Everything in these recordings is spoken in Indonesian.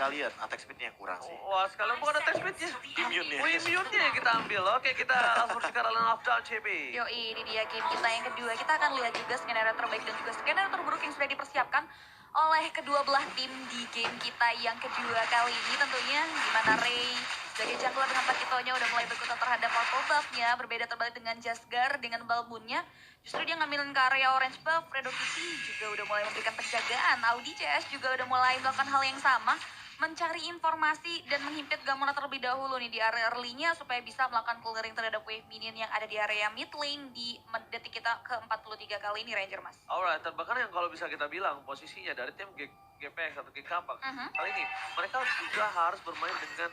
sekalian attack speed-nya yang kurang sih. Wah, sekalian bukan attack speed-nya. Immune-nya. Immune-nya yang kita ambil. Oke, kita langsung sekarang off down CB. Yoi, ini dia game kita yang kedua. Kita akan lihat juga skenario terbaik dan juga skenario terburuk yang sudah dipersiapkan oleh kedua belah tim di game kita yang kedua kali ini. Tentunya di mana Ray sebagai jungler dengan Pakitonya udah mulai berkutat terhadap purple buff-nya. Berbeda terbalik dengan Jasgar dengan Balmoon-nya. Justru dia ngambilin ke area orange buff. Fredo Kitty juga udah mulai memberikan penjagaan. Audi CS juga udah mulai melakukan hal yang sama. Mencari informasi dan menghimpit Gamora terlebih dahulu nih di area early-nya supaya bisa melakukan clearing terhadap wave minion yang ada di area mid lane di detik kita ke-43 kali ini Ranger Mas. Alright, dan bahkan yang kalau bisa kita bilang posisinya dari tim GPX atau Kapak kali ini mereka juga harus bermain dengan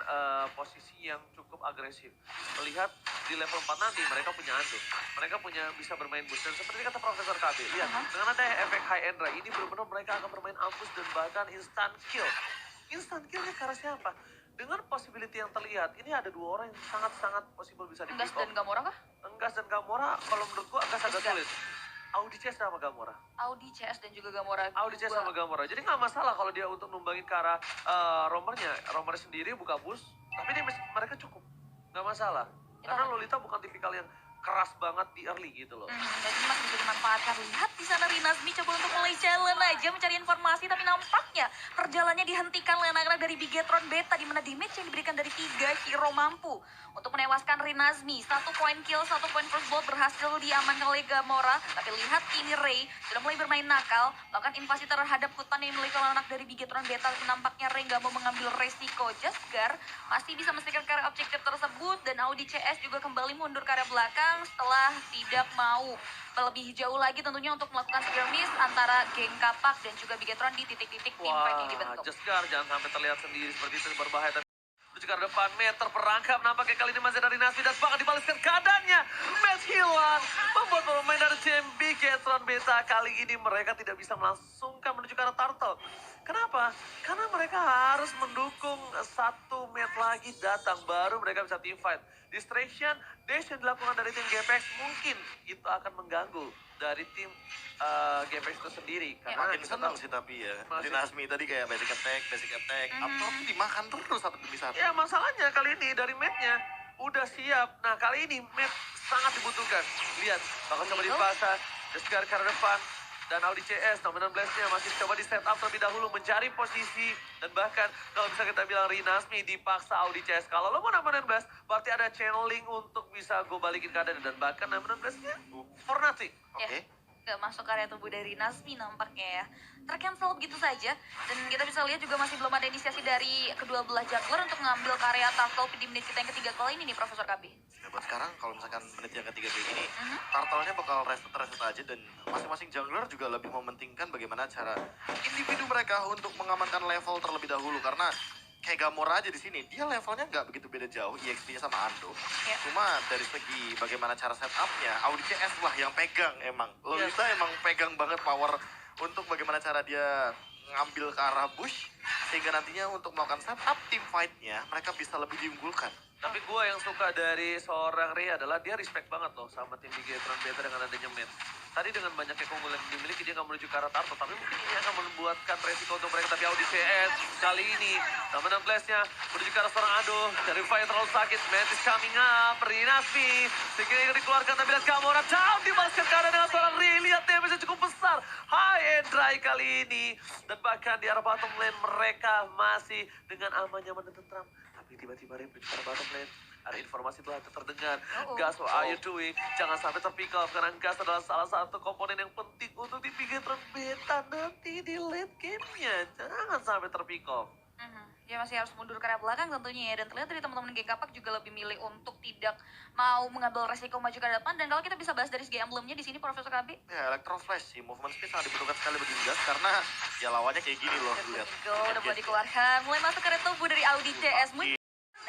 posisi yang cukup agresif. Melihat di level 4 nanti mereka punya Ando, mereka punya bisa bermain boost dan seperti kata Profesor KB, lihat dengan ada efek high end ini benar-benar mereka akan bermain ambush dan bahkan instant kill. Instant kill-nya ke arah siapa? Dengan possibility yang terlihat, ini ada dua orang yang sangat-sangat possible bisa di-pick Enggas dan Gamora kah? Enggas dan Gamora, kalau menurut gua Enggas agak sulit. Audi CS sama Gamora. Audi CS dan juga Gamora. Audi CS sama Gamora. Jadi nggak masalah kalau dia untuk numbangin ke arah Romernya. Romer sendiri buka boost, tapi mereka cukup. Nggak masalah. Karena Lolita bukan tipikal yang keras banget di early gitu loh. Dan ini masih bisa dimanfaatkan. Lihat di sana Rinasmi coba untuk mulai jalan aja mencari informasi, tapi nampaknya perjalanannya dihentikan oleh anak-anak dari Bigetron Beta, di mana damage yang diberikan dari 3 hero mampu untuk menewaskan Rinasmi. 1 poin kill, 1 poin first blood berhasil diamankan oleh Gamora. Tapi lihat ini Ray sudah mulai bermain nakal, melakukan invasi terhadap hutan yang dimiliki oleh anak dari Bigetron Beta. Nampaknya Ray nggak mau mengambil resiko. Jasgar masih bisa memastikan karya objektif tersebut, dan Audi CS juga kembali mundur ke arah belakang setelah tidak mau lebih jauh lagi tentunya untuk melakukan skirmish antara geng Kapak dan juga Bigetron di titik-titik tim fight yang dibentuk. Jasgar jangan sampai terlihat sendiri seperti itu, berbahaya. Menuju ke depan, Matt terperangkap, nampaknya kali ini masih dari Nasmi dan bahkan dibalaskan keadaannya. Matt hilang, membuat pemain dari tim Bigetron Beta kali ini mereka tidak bisa melangsungkan menuju ke arah Turtle. Kenapa? Karena mereka harus mendukung satu Matt lagi datang, baru mereka bisa team fight. Distraction, dash yang dilakukan dari tim GPX mungkin itu akan mengganggu dari tim GPX itu sendiri. Karena makin senang sih tapi ya. Dinasmi tadi kayak basic attack. Apa dimakan terus satu demi satu. Ya masalahnya kali ini dari Matt-nya udah siap. Nah kali ini Matt sangat dibutuhkan. Lihat, bakal coba dipasang, Jasgar ke arah depan. Dan Audi CS, Dominant Blast-nya masih coba di set up terlebih dahulu, mencari posisi. Dan bahkan kalau bisa kita bilang Rinasmi dipaksa Audi CS. Kalau lo mau Dominant Blast, berarti ada channeling untuk bisa gue balikin keadaan. Dan bahkan Dominant Blast-nya for nothing. Oke. Gak masuk area tubuh dari Nasmi nampaknya ya. Tercancel begitu saja. Dan kita bisa lihat juga masih belum ada inisiasi dari kedua belah jungler untuk ngambil karya Turtle di menit kita yang ketiga kali ini nih Profesor KB. Ya buat sekarang kalau misalkan menit yang ketiga kayak gini, Turtle-nya bakal reset aja dan masing-masing jungler juga lebih mementingkan bagaimana cara individu mereka untuk mengamankan level terlebih dahulu. Karena kayak Gamora aja di sini, dia levelnya nggak begitu beda jauh, EXP-nya sama Ando. Cuma dari segi bagaimana cara setup-nya, Audi CS lah yang pegang emang. Lolita emang pegang banget power untuk bagaimana cara dia ngambil ke arah bush, sehingga nantinya untuk melakukan setup team fight-nya, mereka bisa lebih diunggulkan. Tapi gue yang suka dari seorang Ray adalah dia respect banget loh sama tim Bigetron Beta dengan adanya Matt. Tadi dengan banyaknya keunggulan yang dimiliki, dia nggak menuju ke arah Turtle, tapi mungkin ini akan membuatkan resiko untuk mereka. Tapi Audi CS kali ini, Dominant Blast-nya menuju ke arah seorang Ado. Dari Fire terlalu sakit, Matt is coming up, Rinasmi. Sedikit yang dikeluarkan, tapi lihat Gamora down, dibalaskan ke arah dengan seorang Ray. Lihat damage-nya cukup besar, high and dry kali ini. Dan bahkan di arah bottom lane mereka masih dengan aman, nyaman dan tentram. Tapi tiba-tiba Ray menuju ke arah bottom lane. Ada informasi telah terdengar. Gas, what are you doing? Jangan sampai terpick off, karena gas adalah salah satu komponen yang penting untuk di Bigetron Beta nanti di late game-nya. Jangan sampai terpick off. Ya masih harus mundur ke arah belakang tentunya ya. Dan terlihat dari teman-teman geng Kapak juga lebih milih untuk tidak mau mengambil resiko maju ke depan. Dan kalau kita bisa bahas dari segi emblemnya di sini Profesor KB. Ya Electro Flash sih, movement speed sangat dibutuhkan sekali bagi gas karena ya lawannya kayak gini loh. Lihat. Udah mulai dikeluarkan. Mulai masuk ke area tubuh dari Audi CS.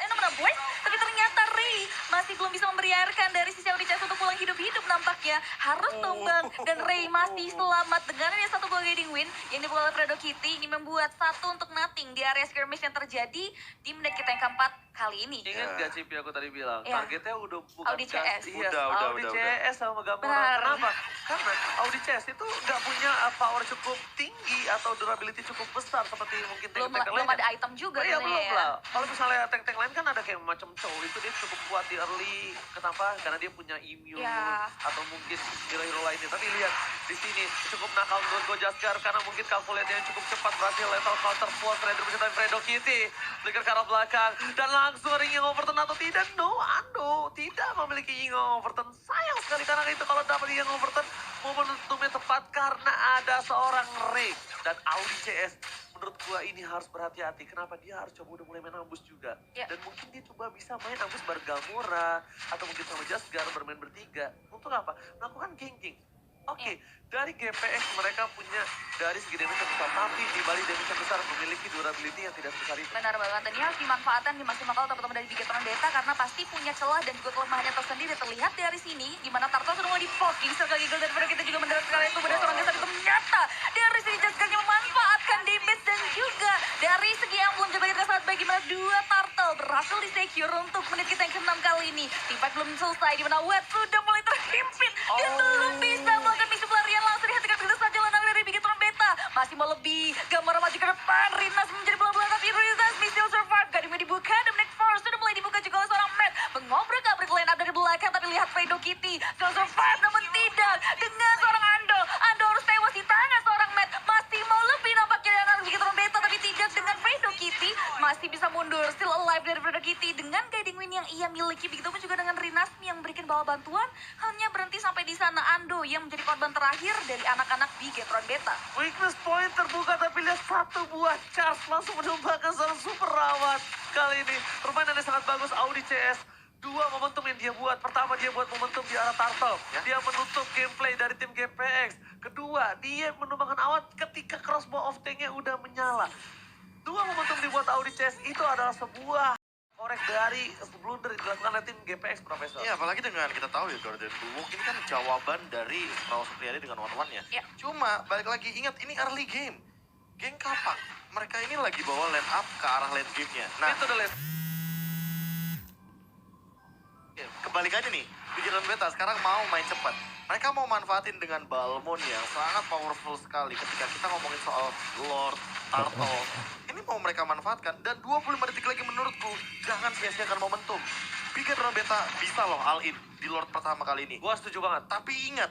Nomor boys, tapi ternyata Ray masih belum bisa membiarkan dari sisi Audi CS untuk pulang hidup-hidup nampaknya. Harus tumbang dan Ray masih selamat dengan adanya satu gol guiding win yang dibuat oleh Fredo Kitty. Ini membuat satu untuk nothing di area skirmish yang terjadi di menit kita yang keempat kali ini. Ingat gak Cipi aku tadi bilang, targetnya udah bukan Audi CS. Iya, Udah. Audi CS sama Gamora. Kenapa? Karena Audi Chess itu nggak punya power cukup tinggi atau durability cukup besar seperti mungkin Belum tank-tank belum lainnya. ada item juga Iya gitu belum ya. lah. Kalau misalnya tank-tank lain kan ada kayak macam Chow itu dia cukup kuat di early. Kenapa? Karena dia punya immune Ya. atau mungkin hero-hero lainnya. Tapi lihat di sini cukup nakal menurut gue Jaskar karena mungkin kalkulasinya yang cukup cepat berhasil level counter force Raider mencintai Fredo Kitty. Flicker ke arah belakang dan langsung ring Overton atau tidak? No, Ando tidak memiliki Ying Overton. Sayang sekali karena itu kalau dapat Ying Overton momentumnya tepat karena ada seorang Ray dan Audi CS. Menurut gua ini harus berhati-hati. Kenapa dia harus coba udah mulai main ambus juga. Ya. Dan mungkin dia coba bisa main ambus bareng Gamora atau mungkin sama Jaskar bermain bertiga. Untuk apa? Melakukan ganking. Oke, dari GPX mereka punya dari segi damage yang besar, tapi di balik damage yang besar memiliki durability yang tidak sebesar itu. Benar banget, dan ini harus dimanfaatkan dimaksimalkan teman-teman dari Bigetron Beta karena pasti punya celah dan juga kelemahannya tersendiri terlihat dari sini di mana Turtle sudah mulai di-poking serta Giggle dan pada kita juga mendarat sekali itu pada seorang dasar itu nyata dari sini Jaskarnya memanfaatkan damage dan juga dari segi emblem juga kita sangat baik gimana dua Turtle berhasil di-secure untuk menit kita yang ke-6 kali ini. Team fight belum selesai di mana Wet sudah mulai terhimpit dan belum bisa melakukan misi pelarian langsung dihentikan begitu saja lenang dari Bigetron Beta. Masih mau lebih, Gamora maju ke depan, Rinas menjadi bola-bola tapi Rinas still survive. Gadingnya dibuka, Dominic Force sudah mulai dibuka juga oleh seorang Matt. Mengobrak-abrik line up dari belakang tapi lihat Fredo Kitty still survive namun tidak dengan seorang Ando. Ando harus tewas di tangan seorang Matt. Masih mau lebih nampaknya dengan Bigetron Beta tapi tidak dengan Fredo Kitty. Masih bisa mundur, still alive dari Fredo Kitty dengan guiding win yang ia miliki. Begitupun juga dengan Rinasmi yang memberikan bala bantuan. Hanya berhenti sampai di sana Ando yang menjadi korban terakhir dari anak-anak Bigetron Beta. Weakness point terbuka tapi lihat satu buah charge langsung menumbangkan seorang super rawat. Kali ini permainannya sangat bagus Audi CS. Dua momentum yang dia buat. Pertama dia buat momentum di arah Turtle. Dia menutup gameplay dari tim GPX. Kedua dia menumbangkan awat ketika crossbow of tanknya udah menyala. Dua momentum dibuat Audi CS itu adalah sebuah korek dari blunder yang dilakukan oleh tim GPX Profesor. Iya, apalagi dengan kita tahu ya Gordon Bulwark ini kan jawaban dari Raul Supriyadi dengan one-one-nya. Ya. Cuma balik lagi ingat ini early game. Geng kapak. Mereka ini lagi bawa line up ke arah late game-nya. Nah, Itu udah lihat. kebalikannya nih, Bigetron Beta sekarang mau main cepat. Mereka mau manfaatin dengan Balmon yang sangat powerful sekali ketika kita ngomongin soal Lord Turtle. Ini mau mereka manfaatkan dan 25 detik lagi menurutku jangan sia-siakan momentum. Bigetron Beta bisa loh all in di Lord pertama kali ini. Gua setuju banget. Tapi ingat,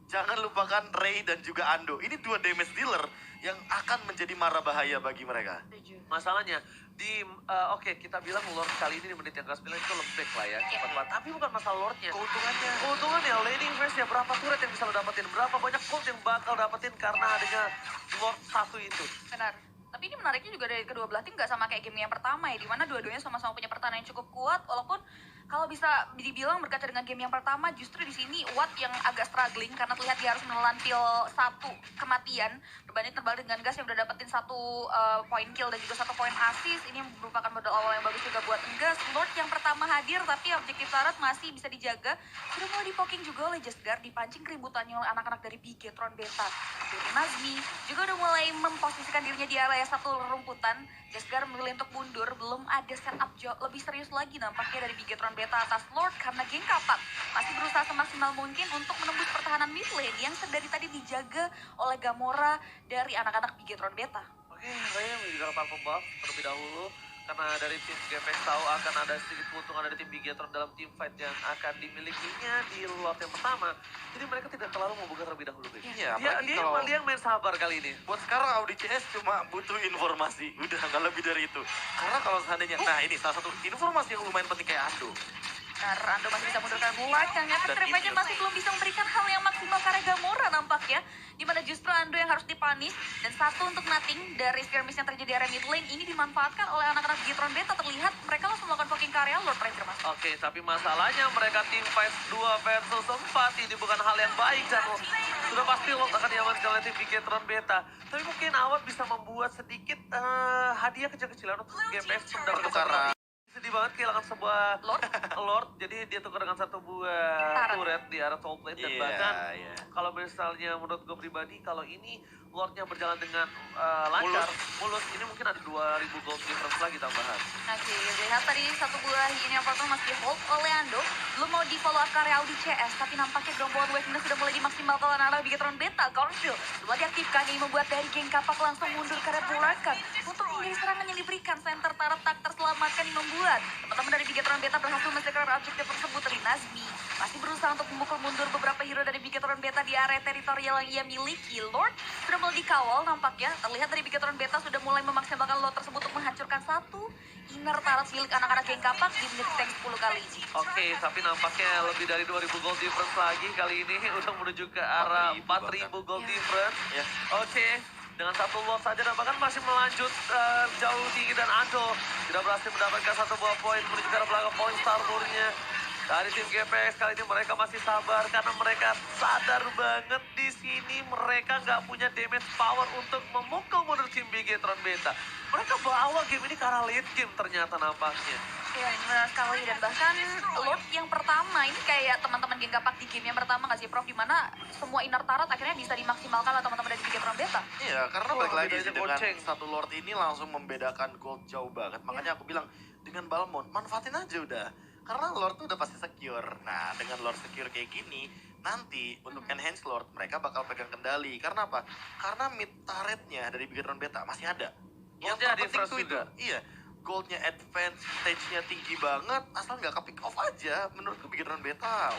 jangan lupakan Ray dan juga Ando. Ini dua damage dealer yang akan menjadi mara bahaya bagi mereka. Masalahnya di oke kita bilang Lord kali ini di menit yang ke-9 itu lembek lah ya, cepat banget. Tapi bukan masalah Lordnya. Keuntungannya laning phase-nya berapa turret yang bisa lo dapetin, berapa banyak gold yang bakal dapetin karena adanya Lord satu itu. Benar. Tapi ini menariknya juga dari kedua belah tim nggak sama kayak game yang pertama ya, dimana dua-duanya sama-sama punya pertahanan yang cukup kuat, walaupun kalau bisa dibilang berkaca dengan game yang pertama, justru di sini Watt yang agak struggling karena terlihat dia harus menelan pil satu kematian berbanding terbalik dengan Gas yang udah dapetin satu poin kill dan juga satu poin assist. Ini merupakan modal awal yang bagus juga buat Gas. Lord yang pertama hadir tapi objektif Tarat masih bisa dijaga. Sudah mulai dipoking juga oleh Jaskar, dipancing keributannya oleh anak-anak dari Bigetron Beta. Dari Nazmi juga udah mulai memposisikan dirinya di area satu rumputan. Jaskar memilih untuk mundur, belum ada setup lebih serius lagi nampaknya dari Bigetron Beta atas Lord karena geng kapak masih berusaha semaksimal mungkin untuk menembus pertahanan mid lane yang dari tadi dijaga oleh Gamora dari anak-anak Bigetron Beta. Oke, saya juga platform buff terlebih dahulu karena dari tim GPX tahu akan ada sedikit keuntungan dari tim Bigetron dalam team fight yang akan dimilikinya di Lord yang pertama. Jadi mereka tidak terlalu membuka terlebih dahulu. Iya, Dia apalagi kalau yang main sabar kali ini. buat sekarang Audi CS cuma butuh informasi, udah nggak lebih dari itu. Karena kalau seandainya, nah ini salah satu informasi yang lumayan penting kayak Ando. Nah, Ando masih bisa mundur ke belakang ya, Dan tapi ini- masih belum bisa memberikan hal yang maksimal karena Gamora nampaknya. Dimana justru Ando yang harus dipanis dan satu untuk Nothing dari spear miss yang terjadi di area mid lane ini dimanfaatkan oleh anak-anak Bigetron Beta. Terlihat mereka langsung melakukan poking ke area Lord Ranger mas. Oke, tapi masalahnya mereka tim fight 2 versus 4 ini bukan hal yang baik dan sudah pasti Lord akan diamankan oleh tim Bigetron Beta. Tapi mungkin Awat bisa membuat sedikit hadiah kecil-kecilan untuk GPX untuk mendapatkan Pertukaran. bisa sedih banget kehilangan sebuah Lord? Lord. Jadi dia tukar dengan satu buah Turret. turret di arah top lane. Dan Iya, bahkan iya. kalau misalnya menurut gue pribadi, kalau ini Lordnya berjalan dengan lancar, mulus, ini mungkin ada 2000 gold difference lagi tambahan. Oke, lihat tadi satu buah inhibitor masih hold oleh Ando. Belum mau di follow up karya Audi CS, tapi nampaknya gerombolan Wave sudah mulai dimaksimalkan oleh arah Bigetron Beta. Cornfield setelah diaktifkan ini membuat dari geng kapak langsung mundur karena Burakan untuk menghindari serangan yang diberikan. Center Tarot tak terselamatkan yang membuat teman-teman dari Bigetron Beta berhasil mencegah objektif tersebut. Dari Nazmi masih berusaha untuk memukul mundur beberapa hero dari Bigetron Beta di area teritorial yang ia miliki. Lord sudah mulai dikawal nampaknya. Terlihat dari Bigetron Beta sudah mulai memaksimalkan Lord tersebut untuk menghancurkan satu inner turret milik anak-anak geng kapak di menit tank 10 kali ini. Oke, tapi nampaknya lebih dari 2000 gold difference lagi kali ini untuk menuju ke arah 4000 gold Ya. difference. Ya. Oke, dengan satu Lord saja dan bahkan masih melanjut jauh tinggi dan Ando tidak berhasil mendapatkan satu buah poin menuju ke arah belakang poin Starmurnya. Dari tim GPX kali ini mereka masih sabar karena mereka sadar banget di sini mereka nggak punya damage power untuk memukul mundur tim Bigetron Beta. Mereka bawa game ini ke arah late game ternyata nampaknya. Ya, benar sekali. Dan bahkan Lord yang pertama, ini kayak teman-teman geng kapak di game yang pertama nggak sih Prof? Dimana semua inner turret akhirnya bisa dimaksimalkan oleh teman-teman dari Bigetron Beta. Iya, karena Wah, balik lagi bedanya sih dengan goceng. satu Lord ini langsung membedakan gold jauh banget. Makanya aku bilang, dengan Balmond, manfaatin aja udah. Karena Lord tuh udah pasti secure. Nah, dengan Lord secure kayak gini, nanti untuk enhance Lord, mereka bakal pegang kendali. Karena apa? Karena mid turretnya dari Bigetron Beta masih ada. Goldnya terpenting difference tuh itu. juga. Iya, goldnya advance, stage-nya tinggi banget, asal nggak ke pick off aja. Menurutku Bigetron Beta,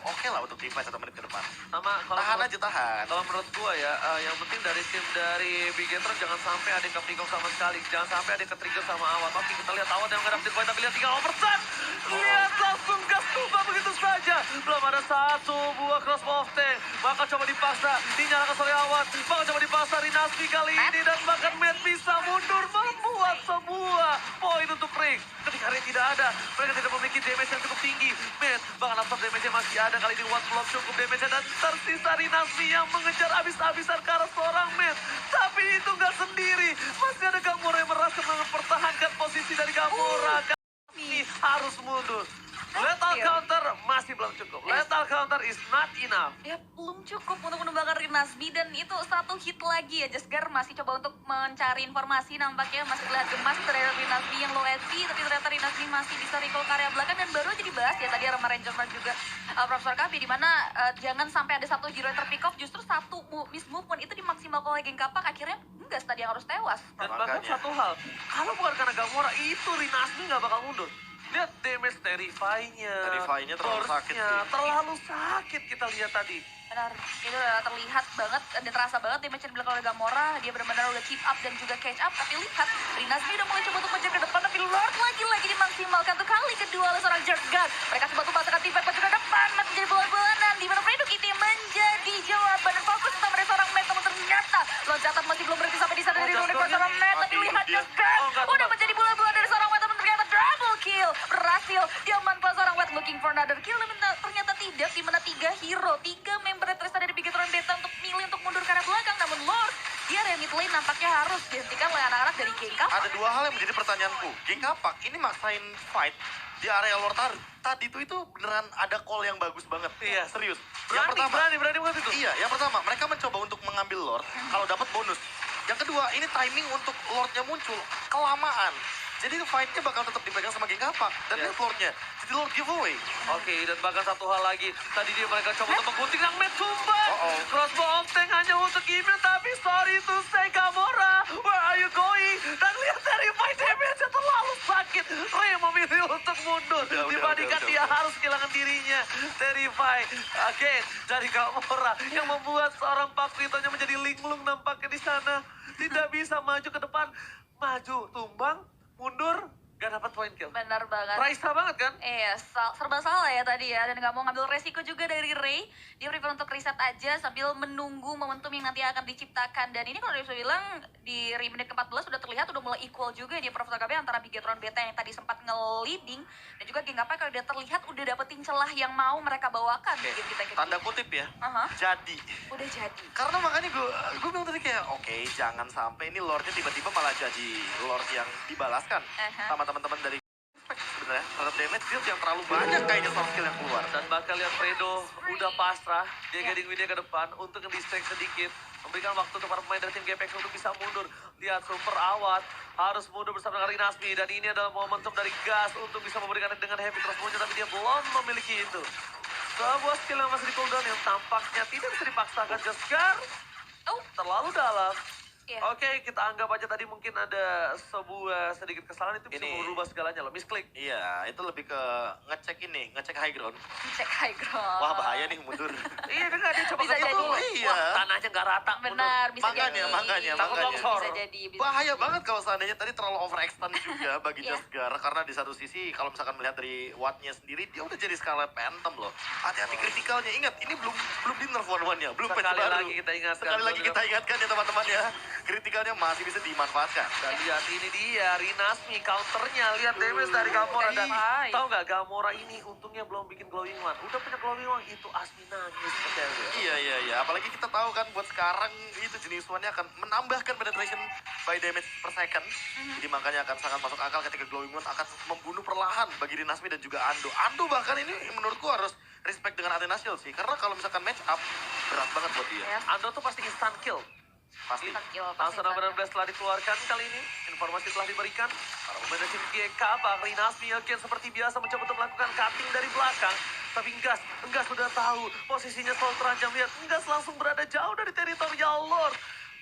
oke lah untuk revive 1 menit ke depan. Sama kalau Tahan menurut- aja, tahan. Kalau menurut gua ya, yang penting dari tim dari Bigetron jangan sampai ada yang ke-pick off sama sekali. Jangan sampai ada yang ke-trigger sama Awad. Tapi kita lihat Awad yang ngadapin poin, tapi lihat 3%. Lihat langsung gas tumbang begitu saja. Belum ada satu buah crossbow of tank. Maka coba dipaksa, dinyalakan oleh Awad. Maka coba dipaksa Rinasmi kali ini. Dan bahkan Matt bisa mundur membuat sebuah poin untuk Ring. Ketika Ring tidak ada, mereka tidak memiliki damage yang cukup tinggi. Matt bahkan absorb damage-nya masih ada. Kali ini Watt belum cukup damage dan tersisa Rinasmi yang mengejar habis-habisan ke arah seorang Matt. Tapi itu nggak sendiri. Masih ada Gamora yang merasa mempertahankan posisi dari Gamora. Kami harus mundur. Lethal counter masih belum cukup. Lethal counter is not enough. Ya, belum cukup untuk menumbangkan Rinasmi dan itu satu hit lagi ya. Jesgar masih coba untuk mencari informasi, nampaknya masih terlihat gemas terhadap Rinasmi yang low HP, tapi ternyata Rinasmi masih bisa recall karya belakang dan baru aja dibahas ya tadi sama Ranger dan juga Profesor Kabi, di mana jangan sampai ada satu hero yang terpick off, justru satu miss movement itu dimaksimalkan oleh geng kapak, akhirnya enggak tadi yang harus tewas. Dan bahkan Makanya. satu hal, kalau bukan karena Gamora itu Rinasmi nggak bakal mundur. Lihat damage Terrify-nya. Terrify-nya terlalu sakit Burst-nya, sih. terlalu sakit kita lihat tadi. Benar, itu udah terlihat banget dan terasa banget damage yang dilakukan oleh Gamora. Dia benar-benar udah keep up dan juga catch up. Tapi lihat, Rinasmi udah mulai coba untuk mengejar ke depan, tapi Lord lagi-lagi dimaksimalkan untuk kali kedua oleh seorang Jerkgard. Mereka coba untuk masakan tim Viper juga depan, menjadi bola-bolanan. Di mana Freduk itu menjadi jawaban dan fokus utama dari seorang Matt, namun ternyata loncatan masih belum berhenti sampai di sana dari Rolik seorang Matt. Tapi lihat Jerkgard udah menjadi bola-bola dari seorang Matt, namun ternyata double kill. Berhasil diamankan seorang Matt, looking for another kill. Dan ternyata tidak, di mana 3 hero, 3 member Tristan dari Bigetron Beta untuk milih untuk mundur ke arah belakang. Namun Lord, dia area mid lane nampaknya harus dihentikan oleh anak-anak dari geng kapak. Ada dua hal yang menjadi pertanyaanku. Geng kapak ini maksain fight di area Lord tadi tuh itu beneran ada call yang bagus banget. Iya. Serius. Berani banget itu. Iya, yang pertama mereka mencoba untuk mengambil Lord kalau dapat bonus. Yang kedua, ini timing untuk Lordnya muncul kelamaan. Jadi fight-nya bakal tetap dipegang sama geng kapak. Dan Iya. lihat Lordnya, jadi Lord giveaway. Oke, dan bahkan satu hal lagi. Tadi dia mereka coba untuk menggunting yang Matt tumbang. Uh-oh. Crossbow of tank hanya untuk email, tapi sorry to say Gamora, where are you going? Dan lihat Terrify damage-nya terlalu sakit. Ray memilih untuk mundur. Udah, Dibandingkan udah. dia harus kehilangan dirinya. Terrify, oke, dari Gamora yang membuat seorang Pakritonya menjadi linglung nampaknya di sana. Tidak bisa maju ke depan. Maju, tumbang, mundur, gak dapat point kill. Benar banget. Raisa banget kan? Iya, serba salah ya tadi ya, dan nggak mau ngambil resiko juga dari Ray. Dia prefer untuk reset aja sambil menunggu momentum yang nanti akan diciptakan. Dan ini kalau dia bisa bilang di menit ke-14 sudah terlihat udah mulai equal juga dia Profesor KB antara Bigetron Beta yang tadi sempat nge-leading dan juga geng apa kalau dia terlihat udah dapetin celah yang mau mereka bawakan di game kita. Tanda kutip ya. Aha, Jadi. udah jadi. Karena makanya gue bilang tadi kayak, oke, jangan sampai ini Lordnya tiba-tiba malah jadi Lord yang dibalaskan Aha. sama teman-teman dari sebenarnya terhadap damage build yang terlalu banyak kayaknya soft skill yang keluar. Dan bakal lihat Fredo udah pasrah, dia guiding Widya ke depan untuk nge-distract sedikit. Memberikan waktu untuk para pemain dari tim GPX untuk bisa mundur. Lihat Super Awat harus mundur bersama dengan Rinasmi. Dan ini adalah momentum dari Gas untuk bisa memberikan dengan heavy crossbow-nya, tapi dia belum memiliki itu. Sebuah skill yang masih di cooldown yang tampaknya tidak bisa dipaksakan. Jaskar terlalu dalam. Iya. Oke, kita anggap aja tadi mungkin ada sebuah sedikit kesalahan itu bisa Ini- merubah segalanya loh. Misklik. Iya, itu lebih ke ngecek high ground. Cek high ground. Wah, bahaya nih mundur. Iya, dia coba Bisa ke jadi. situ. Iya. Wah, tanahnya nggak rata. Benar, bisa Makanya, jadi. makanya, Takut makanya. longsor. Bisa jadi. Bisa Bahaya jadi. banget kalau seandainya tadi terlalu overextend juga bagi Iya. Jasgar. Karena di satu sisi kalau misalkan melihat dari wattnya sendiri, dia udah jadi skala Phantom loh. Hati-hati kritikalnya. Ingat, ini belum di nerf one-one-nya. Belum patch Sekali baru. lagi kita ingatkan. Sekali lagi kita ingatkan ya teman-teman ya. Kritikalnya masih bisa dimanfaatkan. Dan lihat ini dia, Rinasmi counternya. Lihat damage dari Gamora. Dan Hai. tahu nggak, Gamora ini untungnya belum bikin glowing one. Udah punya glowing one, itu Asmi nangis. Iya. Apalagi kita tahu kan buat sekarang itu jenis one-nya akan menambahkan penetration by damage per second. Jadi makanya akan sangat masuk akal ketika glowing one akan membunuh perlahan bagi Rinasmi dan juga Ando. Ando bahkan ini menurutku harus respect dengan Athena Shield sih. Karena kalau misalkan match up, berat banget buat dia. Yes. Ando tuh pasti instant kill. Pasti. Yo, Langsung pasti. 16 telah dikeluarkan kali ini. Informasi telah diberikan. Para pemain dari tim GK, Bang Rinasmi again seperti biasa mencoba untuk melakukan cutting dari belakang. Tapi Enggas sudah tahu posisinya selalu terancam. Lihat, Enggas langsung berada jauh dari teritorial Lord.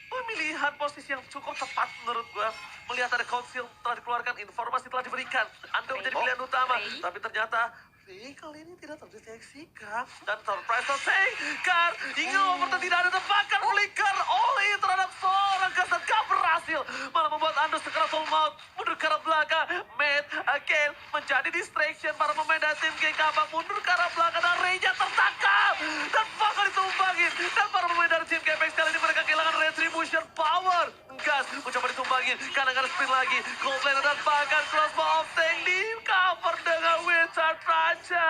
Pemilihan posisi yang cukup tepat menurut gua. Melihat ada council telah dikeluarkan, informasi telah diberikan. Anda menjadi pilihan utama. Ray. Tapi ternyata Ray kali ini tidak terdeteksi, Kak. Dan surprise selesai, Kar. Hingga Overton tidak ada tebakan flicker oleh terhadap seorang Gas dan Kak berhasil. Malah membuat Ando sekeras full mount. Mundur ke arah belakang. Matt again menjadi distraction para pemain dari tim GK. Mundur ke arah belakang dan Ray-nya tertangkap. Dan bakal ditumbangin. Dan para pemain dari tim GPX kali ini mereka kehilangan retribution power. Gas mencoba ditumbangin. Kadang-kadang spin lagi. Goldlaner dan bahkan crossbow of tank di cover dengan Wizard Raja.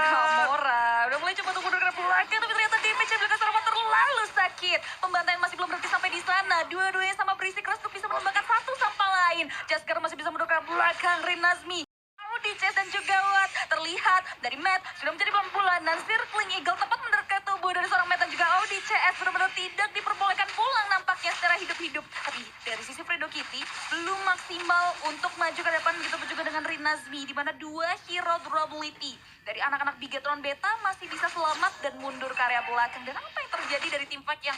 Gamora udah mulai coba untuk mundur ke belakang, tapi ternyata damage yang dilakukan Saroma terlalu sakit. Pembantaian masih belum berhenti sampai di sana. Dua-duanya sama berisik keras untuk bisa menembakkan satu sama lain. Jaskar masih bisa mundur ke belakang. Rinasmi, Audi Chase dan juga Watt terlihat dari Matt sudah menjadi pelan dan circling eagle tepat mendekat tubuh dari seorang Matt dan juga Audi CS benar-benar tidak diperbolehkan pulang nampaknya secara hidup-hidup. Tapi dari sisi Fredo Kitty belum maksimal untuk maju ke depan, begitu juga dengan Rinasmi di mana dua hero durability dari anak-anak Bigetron Beta masih bisa selamat dan mundur ke area belakang. Dan apa yang terjadi dari tim fight yang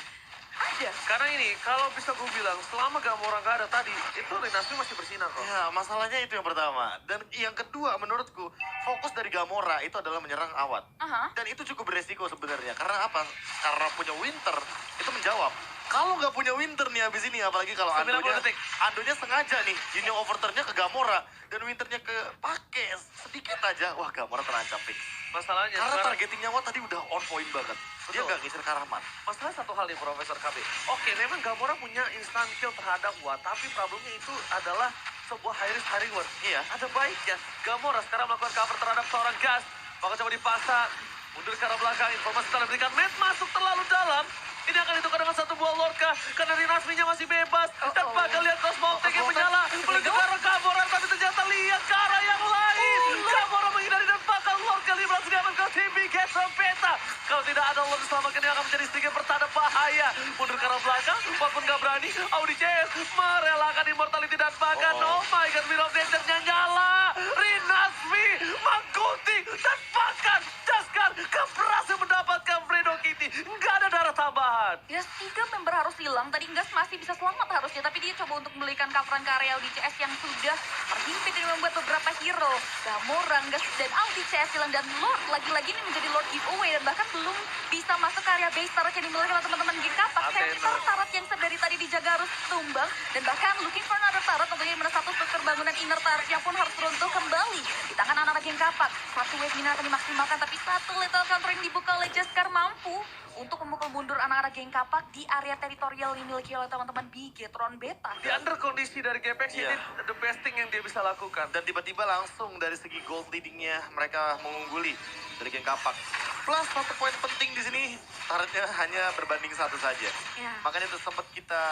ada? Karena ini, kalau bisa gue bilang, selama Gamora nggak ada tadi, itu Rinasmi masih bersinar kok. Ya, masalahnya itu yang pertama. Dan yang kedua menurutku, fokus dari Gamora itu adalah menyerang Awat. Aha. Dan itu cukup beresiko sebenarnya. Karena apa? Karena punya Winter, itu menjawab. Kalau nggak punya Winter nih habis ini, apalagi kalau 90 detik. Andonya sengaja nih, Junior overturn-nya ke Gamora. Dan Winternya kepake sedikit aja. Wah, Gamora terancam fix. Masalahnya Karena sekarang- targetingnya Watt tadi udah on point banget. Dia Betul. nggak ngisir ke arah Mat. Masalah satu hal nih Profesor KB. Oke, memang Gamora punya instant kill terhadap Watt, tapi problemnya itu adalah sebuah high risk high reward. Iya. Ada baiknya Gamora sekarang melakukan cover terhadap seorang Gas. Maka coba dipasang. Mundur ke arah belakang, informasi telah diberikan. Matt masuk terlalu dalam. Ini akan ditukar dengan satu buah Lorca. Karena Rinasminya masih bebas. Dan bakal lihat Cosmo Tank yang menyala. Menuju ke arah Gamora, tapi ternyata lihat ke arah yang lain. Gamora menghindari dan bakal Lorca 15 diaman ke tim Bigetron Beta. Kalau tidak ada Lord diselamatkan, ini akan menjadi sedikit pertanda bahaya. Mundur ke arah belakang, walaupun gak berani. Audi CS merelakan immortality dan bahkan, oh my god, Mirror of Nature-nya nyala. Rinasmi menggunting dan bahkan Jaskar berhasil mendapatkan Fredo Kitty. Nggak ada darah tambahan. Ya, 3 member harus hilang. Tadi Gas masih bisa selamat harusnya, tapi dia coba untuk membelikan coveran ke area Audi CS yang sudah terhimpit dan membuat beberapa hero. Gamora, Gas, dan Audi CS hilang. Dan Lord lagi-lagi ini menjadi Lord giveaway dan bahkan belum bisa masuk ke area base turret yang dimiliki oleh teman-teman Geng Kapak. Center turret yang dari tadi dijaga harus tumbang. Dan bahkan looking for another turret tentunya mana satu struktur bangunan inner turretnya pun harus runtuh kembali di tangan anak-anak Geng Kapak. Satu wave ini akan dimaksimalkan, tapi satu lethal counter yang dibuka oleh Jaskar mampu untuk memukul mundur anak-anak Geng Kapak di area teritorial yang dimiliki oleh teman-teman Bigetron Beta. Di under kondisi dari GPX Iya. ini the best thing yang dia bisa lakukan. Dan tiba-tiba langsung dari segi gold leadingnya mereka mengungguli dari Geng Kapak. Plus satu poin penting di sini, turretnya hanya berbanding satu saja. Ya. Makanya itu sempat kita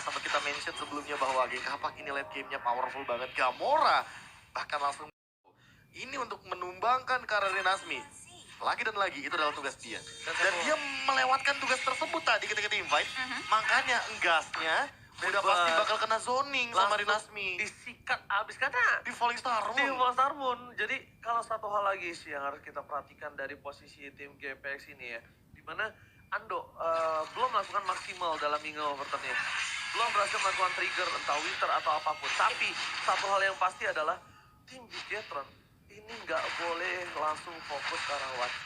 sempat kita mention sebelumnya bahwa Geng Kapak ini late game-nya powerful banget. Gamora bahkan langsung ini untuk menumbangkan karir Rinasmi. Lagi dan lagi, itu adalah tugas dia. Dan dia melewatkan tugas tersebut tadi ketika invite. Makanya gasnya udah pasti bakal kena zoning sama Rinasmi. Disikat abis karena Di Falling Star di Moon. Falling Star Moon. Jadi kalau satu hal lagi sih yang harus kita perhatikan dari posisi tim GPX ini ya, dimana Ando belum melakukan maksimal dalam minggu overtime-nya. Belum berhasil melakukan trigger entah winter atau apapun. Tapi satu hal yang pasti adalah tim Bigetron ini nggak boleh langsung fokus ke arah Watch.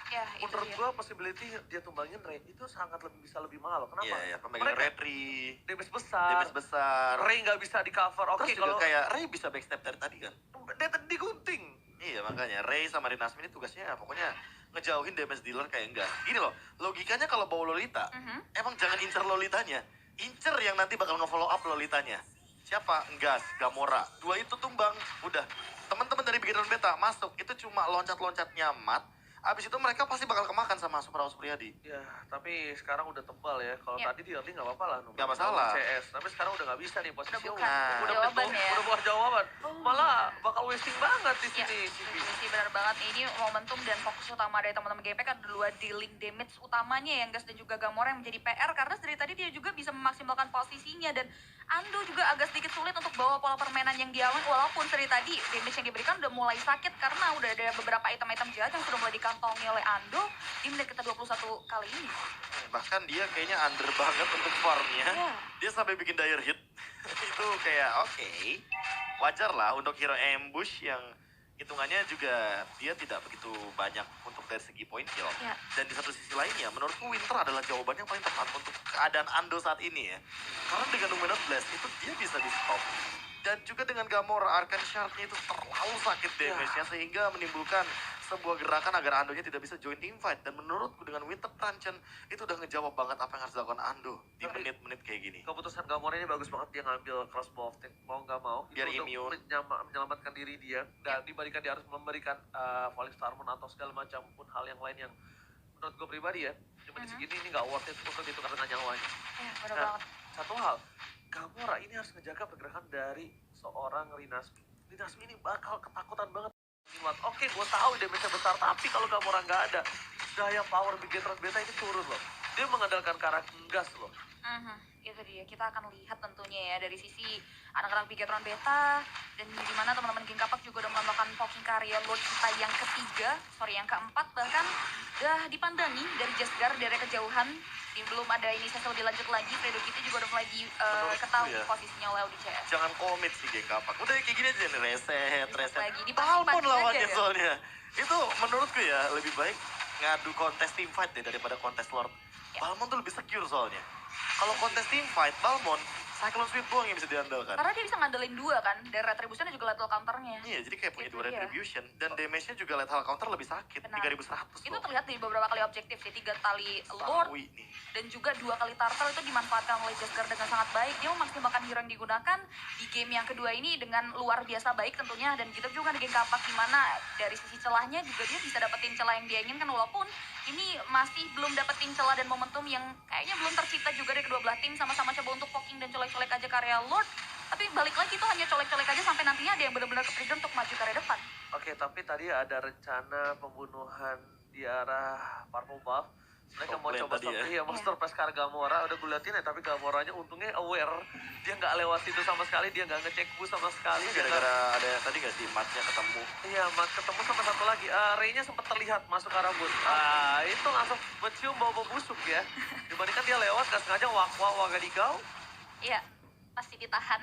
Ya, itu Menurut dia. gua possibility dia tumbangin Ray itu sangat bisa lebih mahal. Kenapa? Iya, pemegang Mereka Retri, damage besar. damage besar. Ray nggak bisa di cover. Oke, Terus juga kalau kayak Ray bisa backstep dari tadi kan. dia tadi gunting. Iya, makanya Ray sama Rinasmi ini tugasnya pokoknya ngejauhin damage dealer kayak enggak. Gini loh, logikanya kalau bawa Lolita, emang jangan incer Lolitanya. Incer yang nanti bakal nge-follow up Lolitanya. Siapa? Ngas, Gamora. Dua itu tumbang, udah. Teman-teman dari Bigetron Beta masuk, itu cuma loncat-loncat nyamat. Abis itu mereka pasti bakal kemakan sama Super House Priadi. Ya, tapi sekarang udah tebal ya. Kalau Ya. tadi di early nggak apa-apa lah. Nggak masalah. CS. Tapi sekarang udah nggak bisa nih posisinya. Udah bukan udah jawaban mentok, ya. udah bukan jawaban. Oh. Malah bakal wasting banget di Ya, sini. setuju sih, benar banget. Ini momentum dan fokus utama dari teman-teman GP kan adalah dealing damage utamanya yang Gas dan juga Gamora yang menjadi PR karena dari tadi dia juga bisa memaksimalkan posisinya dan Ando juga agak sedikit sulit untuk bawa pola permainan yang diawali walaupun dari tadi damage yang diberikan udah mulai sakit karena udah ada beberapa item-item jahat yang sudah mulai dikantongi oleh Ando di menit ke-21 kali ini. Bahkan dia kayaknya under banget untuk farmnya. Ya. Dia sampai bikin dire hit. Itu kayak oke. Wajar lah untuk hero ambush yang hitungannya juga dia tidak begitu banyak untuk dari segi point kill. Ya. Dan di satu sisi lainnya, menurutku Winter adalah jawaban yang paling tepat untuk keadaan Ando saat ini ya. Karena dengan Luminous Blast itu dia bisa di stop. Dan juga dengan Gamora Arcane Shard-nya itu terlalu sakit damage-nya sehingga menimbulkan sebuah gerakan agar Ando-nya tidak bisa join team fight. Dan menurutku dengan Winter Truncheon itu udah ngejawab banget apa yang harus dilakukan Ando di Tapi- menit-menit kayak gini. Keputusan Gamora ini bagus banget, dia ngambil crossbow of tank mau nggak mau Biar itu immune. untuk menyelamatkan diri dia dan dibandingkan dia harus memberikan Falling Star Moon atau segala macam pun hal yang lain yang menurut gue pribadi ya cuma di segini ini nggak worth it untuk ditukar dengan nyawanya. Ya, benar Nah, banget. satu hal, Gamora ini harus ngejaga pergerakan dari seorang Rinasmi. Rinasmi ini bakal ketakutan banget. Oke, gue tahu damage-nya besar, tapi kalau Gamora nggak ada, daya power Bigetron Beta ini turun loh. Dia mengandalkan karakter gas loh. Itu dia, kita akan lihat tentunya ya dari sisi anak-anak Bigetron Beta dan di mana teman-teman Geng Kapak juga udah melakukan poking karya Lord kita yang ketiga, yang keempat bahkan udah dipandangi dari Jesgar dari kejauhan. Belum ada inisiasi lebih lanjut lagi, Fredo kita juga udah mulai ketahui ya. posisinya oleh ODCS. Jangan komit sih Geng Kapak. Udah kayak gini aja nih, reset. Lagi di Balmon lawannya aja, ya? soalnya. Itu menurutku ya lebih baik ngadu kontes team fight deh daripada kontes Lord. Ya. Balmon tuh lebih secure soalnya. Kalau kontes team fight, Balmon Cyclone Sweep doang yang bisa diandalkan. Karena dia bisa ngandelin dua kan, dari Retribution dan juga lethal counternya. Iya, jadi kayak punya Itu dua dia. retribution dan damage-nya juga lethal counter lebih sakit, Benar. 3100 Itu loh. terlihat di beberapa kali objektif sih, 3 kali Lord Taui nih. dan juga 2 kali Turtle itu dimanfaatkan oleh Jesgar dengan sangat baik. Dia memaksimalkan hero yang digunakan di game yang kedua ini dengan luar biasa baik tentunya. Dan kita juga di game Kapak dimana dari sisi celahnya juga dia bisa dapetin celah yang dia inginkan. Walaupun ini masih belum dapetin celah dan momentum yang kayaknya belum tercipta juga dari kedua belah tim. Sama-sama coba untuk poking dan colek-colek aja karya Lord. Tapi balik lagi itu hanya colek-colek aja sampai nantinya ada yang benar-benar ke-trigger untuk maju ke arah depan. Oke, tapi tadi ada rencana pembunuhan di arah Purple Buff. Mereka mau Komplain coba tadi ya. iya, monster Peskar Gamora. Udah gue liatin ya, tapi Gamoranya untungnya aware. Dia nggak lewat situ sama sekali, dia nggak ngecek boost sama sekali. Ini Dia nggak- gara-gara ada tadi nggak sih matnya ketemu. Iya, ketemu sama satu lagi. Ray-nya sempat terlihat masuk ke arah boost. Itu langsung mencium bau-bau busuk ya. Dibandingkan dia lewat, nggak sengaja wagadigau. Iya, masih ditahan.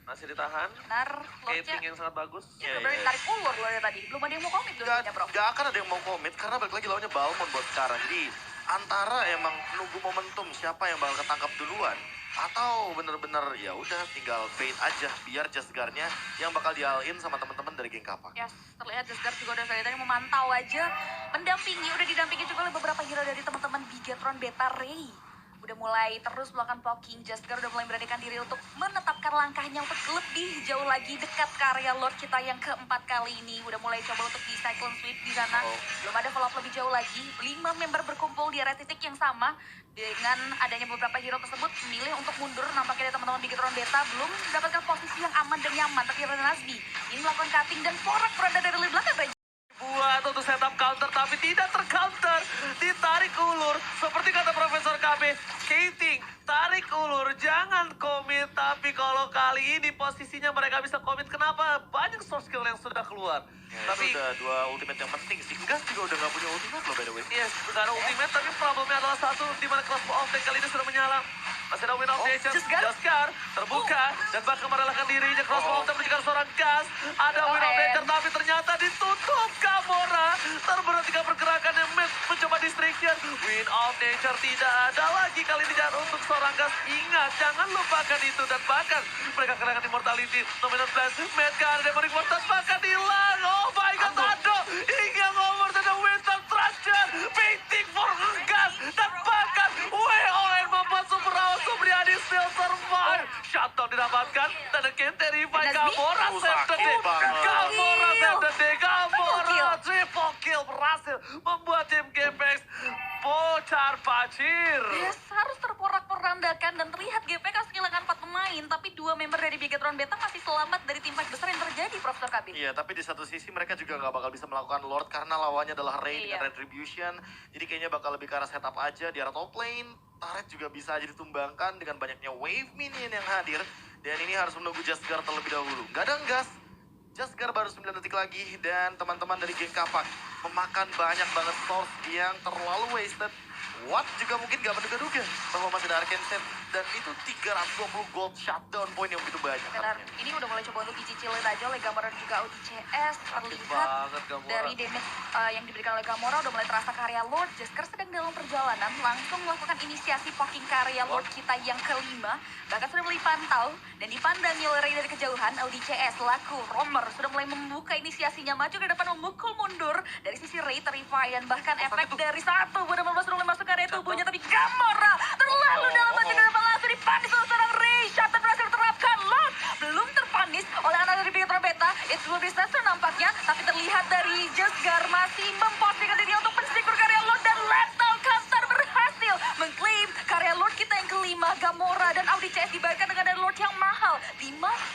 Masih ditahan. Benar, Lordnya. Skating yang sangat bagus. Ya, Iya, benar-benar iya. ditarik ulur loh dari tadi. Belum ada yang mau komit dulu ya, bro. Gak akan ada yang mau komit karena balik lagi lawannya Balmon buat sekarang. Jadi antara emang nunggu momentum siapa yang bakal ketangkap duluan atau bener-bener ya udah tinggal bait aja biar Jesgarnya yang bakal dialin sama teman-teman dari Geng Kapak. Ya, terlihat Jesgar juga udah dari tadi memantau aja, mendampingi, udah didampingi juga oleh beberapa hero dari teman-teman Bigetron Beta Ray. udah mulai terus melakukan poking. Jasker udah mulai beranikan diri untuk menetapkan langkahnya untuk lebih jauh lagi dekat ke area Lord kita yang keempat kali ini. Udah mulai coba untuk di cyclone sweep di sana. Belum ada follow up lebih jauh lagi. 5 member berkumpul di area titik yang sama. Dengan adanya beberapa hero tersebut memilih untuk mundur. Nampaknya dari teman-teman Bigetron Beta belum mendapatkan posisi yang aman dan nyaman. Tapi Renasbi ini melakukan cutting dan Porak berada dari belakang. Buat untuk setup counter tapi tidak tercounter, ditarik ulur seperti kata Profesor KB, skating, tarik ulur, jangan komit. Tapi kalau kali ini posisinya mereka bisa komit, kenapa? Banyak source skill yang sudah keluar. Ya, Tapi itu udah 2 ultimate yang penting sih. Gas juga udah gak punya ultimate loh by the way. yes, sudah ada ultimate, tapi problemnya adalah satu, di mana crossbow of tank kali ini sudah menyala. Masih ada win of nation, Jaskar terbuka dan bahkan merelakan dirinya. Crossbow of tank menunjukkan seorang gas. Ada win of nature tapi ternyata ditutup. Gamora terberhentikan pergerakannya, mencoba distraction. Win of nature tidak ada lagi kali ini untuk seorang gas. Ingat, jangan lupakan itu. Dan bahkan mereka kehilangan immortality. Dominant blast, Medgar, Demonic Mortal bahkan hilang. Oh my god, Tado hingga ngomor dan Winter Thrasher waiting for gas. Dan bahkan WON membuat Super Round Supriyadi still survive. Shutdown didapatkan dan again Terrify Gamora save the day. Gamora save the day. Gamora triple kill berhasil membuat tim GPX bocor pacir. Yes, harus terporak-porandakan dan terlihat GPK harus kehilangan 4 pemain. Tapi 2 member dari Bigetron Beta masih selamat dari tim fight besar yang terjadi, Profesor Kabin. Iya, tapi di satu sisi mereka juga nggak bakal bisa melakukan Lord karena lawannya adalah Ray dengan Retribution. Jadi kayaknya bakal lebih ke arah setup aja di arah top lane. Turret juga bisa aja ditumbangkan dengan banyaknya wave minion yang hadir. Dan ini harus menunggu Jaskar terlebih dahulu. Nggak ada gas. Jaskar baru 9 detik lagi dan teman-teman dari geng Kapak memakan banyak banget source yang terlalu wasted. Watt juga mungkin gak menduga-duga bahwa masih ada Arcane Set dan itu 320 gold shutdown point yang begitu banyak. Benar, artinya. ini udah mulai coba untuk dicicilin aja oleh Gamora dan juga ODCS. Terlihat banget Gamora. dari damage yang diberikan oleh Gamora udah mulai terasa ke area Lord. Jasker sedang dalam perjalanan langsung melakukan inisiasi poking ke area Lord kita yang kelima. Bahkan sudah mulai pantau dan dipandangi oleh Ray dari kejauhan. ODCS laku Romer sudah mulai membuka inisiasinya, maju ke depan memukul mundur dari sisi Ray, Terrify dan bahkan efek dari satu benar-benar sudah mulai masuk ke area tubuhnya. Tapi Gamora terlalu dalam maju ke depan langsung dipanis oleh seorang Ray. Shutdown berhasil diterapkan. Lord belum terpanis oleh anak dari Bigetron Beta. It's will disaster nampaknya, tapi terlihat dari Jaskar masih memposisikan diri untuk mensekur karya Lord dan lethal caster berhasil mengklaim karya Lord kita yang kelima. Gamora dan Audi CS dibayarkan dengan Lord yang mahal 5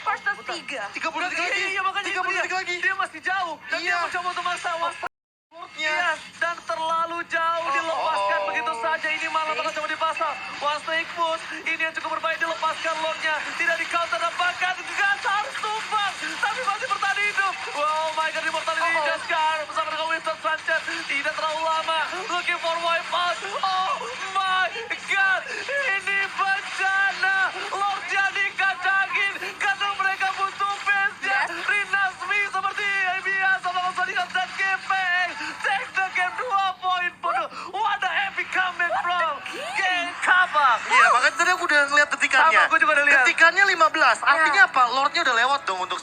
versus 3. 30 detik lagi. Iya, makanya 30 detik lagi. Dia masih jauh dan dia Iya. mencoba untuk maksa Lordnya. Iya. Dan terlalu jauh dilepaskan begitu saja. Ini malah bakal coba dipasang. One snake push. Ini yang cukup berbahaya, dilepaskan Lordnya. Tidak di counter dan bahkan gas harus tumbang. Tapi masih bertahan hidup. Wow, my god, immortality Jaskar bersama dengan Winston Sanchez. Tidak terlalu lama. Looking for wipeout. Oh my god. Ini bencana. Lordnya dikacangin karena mereka butuh base-nya. Rinasmi seperti biasa melakukan dan GPX. Take the game 2 poin penuh. What the epic comeback from Geng Kapak. Iya, makanya tadi aku udah ngeliat detikannya. Sama, aku juga udah lihat. Detikannya 15, artinya apa? Lordnya udah lewat dong untuk